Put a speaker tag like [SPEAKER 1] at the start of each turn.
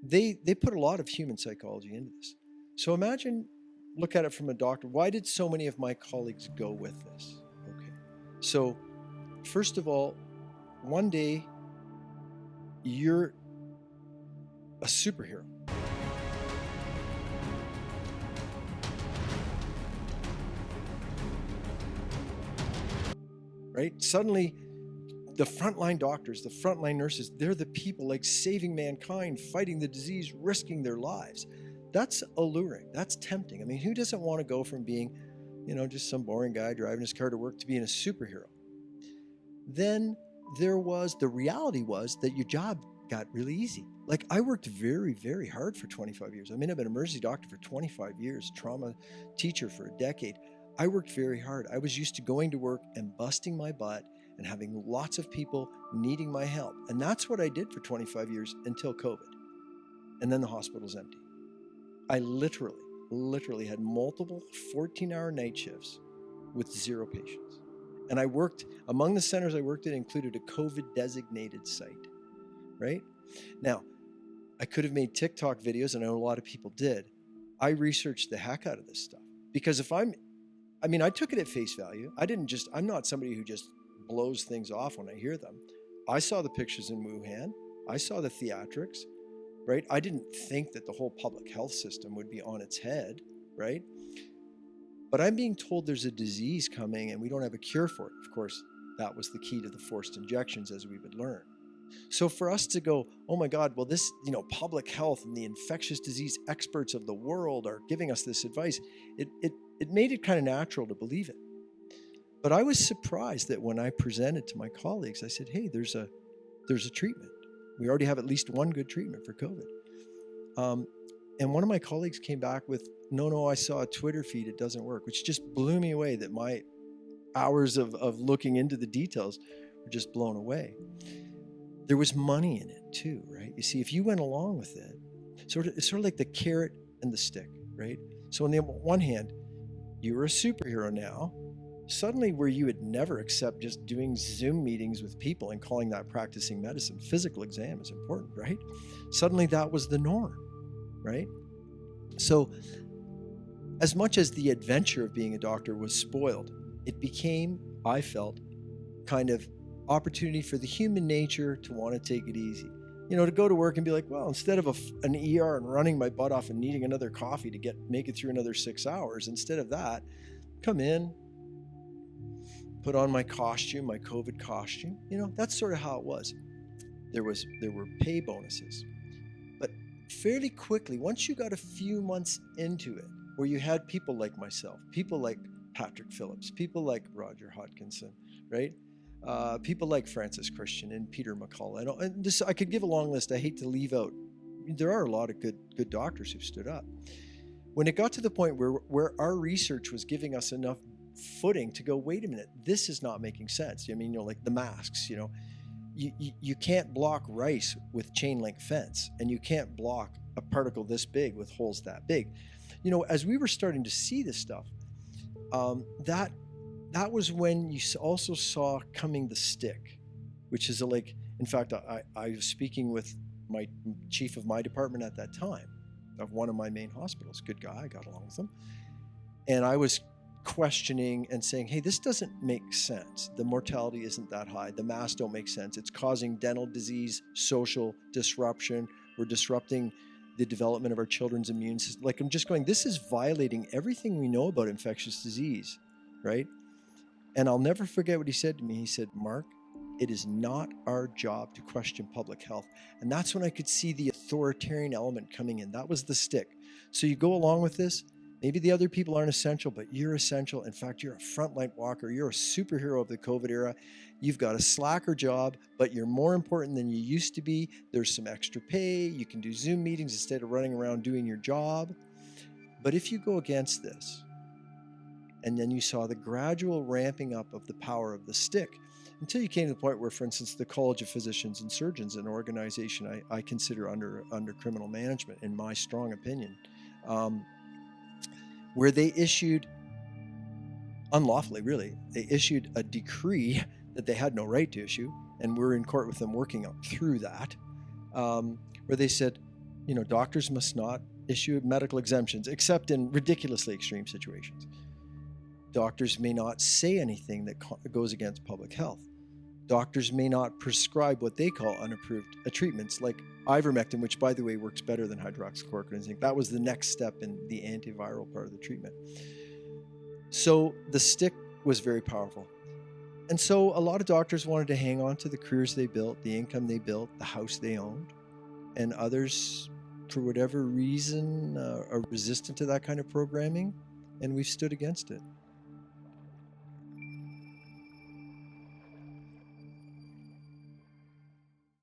[SPEAKER 1] they put a lot of human psychology into this. So imagine, look at it from a doctor. Why did so many of my colleagues go with this? Okay. So, first of all, one day you're a superhero. Right? Suddenly, the frontline doctors, the frontline nurses, they're the people like saving mankind, fighting the disease, risking their lives. That's alluring. That's tempting. I mean, who doesn't want to go from being, just some boring guy driving his car to work to being a superhero? Then the reality was that your job got really easy. Like, I worked very, very hard for 25 years. I mean, I've been an emergency doctor for 25 years, trauma teacher for a decade. I worked very hard. I was used to going to work and busting my butt and having lots of people needing my help. And that's what I did for 25 years until COVID. And then the hospital's empty. I literally had multiple 14-hour night shifts with 0 patients. And I worked, among the centers I worked at included a COVID designated site, right? Now, I could have made TikTok videos, and I know a lot of people did. I researched the heck out of this stuff because I took it at face value. I'm not somebody who just blows things off when I hear them. I saw the pictures in Wuhan. I saw the theatrics, right? I didn't think that the whole public health system would be on its head, right? But I'm being told there's a disease coming and we don't have a cure for it. Of course, that was the key to the forced injections, as we would learn. So for us to go, oh my God, well, this, public health and the infectious disease experts of the world are giving us this advice, it made it kind of natural to believe it. But I was surprised that when I presented to my colleagues, I said, hey, there's a treatment. We already have at least one good treatment for COVID. And one of my colleagues came back with, no, I saw a Twitter feed, it doesn't work, which just blew me away, that my hours of looking into the details were just blown away. There was money in it too, right? You see, if you went along with it, it's sort of like the carrot and the stick, right? So on the one hand, you were a superhero now. Suddenly, where you would never accept just doing Zoom meetings with people and calling that practicing medicine, physical exam is important, right? Suddenly that was the norm, right? So as much as the adventure of being a doctor was spoiled, it became, I felt, kind of opportunity for the human nature to want to take it easy. To go to work and be like, well, instead of an ER and running my butt off and needing another coffee to make it through another 6 hours, instead of that, come in, put on my costume, my COVID costume. That's sort of how it was. There were pay bonuses. But fairly quickly, once you got a few months into it, where you had people like myself, people like Patrick Phillips, people like Roger Hodkinson, right? People like Francis Christian and Peter McCullough. And I could give a long list. I hate to leave out. There are a lot of good doctors who've stood up. When it got to the point where our research was giving us enough footing to go, wait a minute, this is not making sense. Like the masks, you can't block rice with chain link fence, and you can't block a particle this big with holes that big. As we were starting to see this stuff, that was when you also saw coming the stick, which is in fact, I was speaking with my chief of my department at that time, of one of my main hospitals, good guy, I got along with him. And I was questioning and saying, hey, this doesn't make sense. The mortality isn't that high. The masks don't make sense. It's causing dental disease, social disruption. We're disrupting the development of our children's immune system. I'm just going, this is violating everything we know about infectious disease, right? And I'll never forget what he said to me. He said, Mark, it is not our job to question public health. And that's when I could see the authoritarian element coming in. That was the stick. So you go along with this. Maybe the other people aren't essential, but you're essential. In fact, you're a frontline walker. You're a superhero of the COVID era. You've got a slacker job, but you're more important than you used to be. There's some extra pay. You can do Zoom meetings instead of running around doing your job. But if you go against this, and then you saw the gradual ramping up of the power of the stick, until you came to the point where, for instance, the College of Physicians and Surgeons, an organization I consider under criminal management, in my strong opinion, where they issued, unlawfully really, they issued a decree that they had no right to issue, and we're in court with them working up through that, where they said, doctors must not issue medical exemptions except in ridiculously extreme situations. Doctors may not say anything that goes against public health. Doctors may not prescribe what they call unapproved treatments like ivermectin, which, by the way, works better than hydroxychloroquine and zinc. That was the next step in the antiviral part of the treatment. So the stick was very powerful. And so a lot of doctors wanted to hang on to the careers they built, the income they built, the house they owned. And others, for whatever reason, are resistant to that kind of programming. And we've stood against it.